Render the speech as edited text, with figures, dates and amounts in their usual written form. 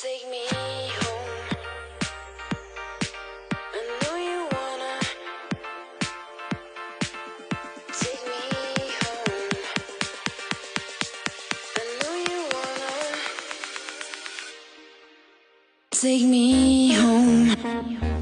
Take me home. I know you wanna take me home. I know you wanna take me home.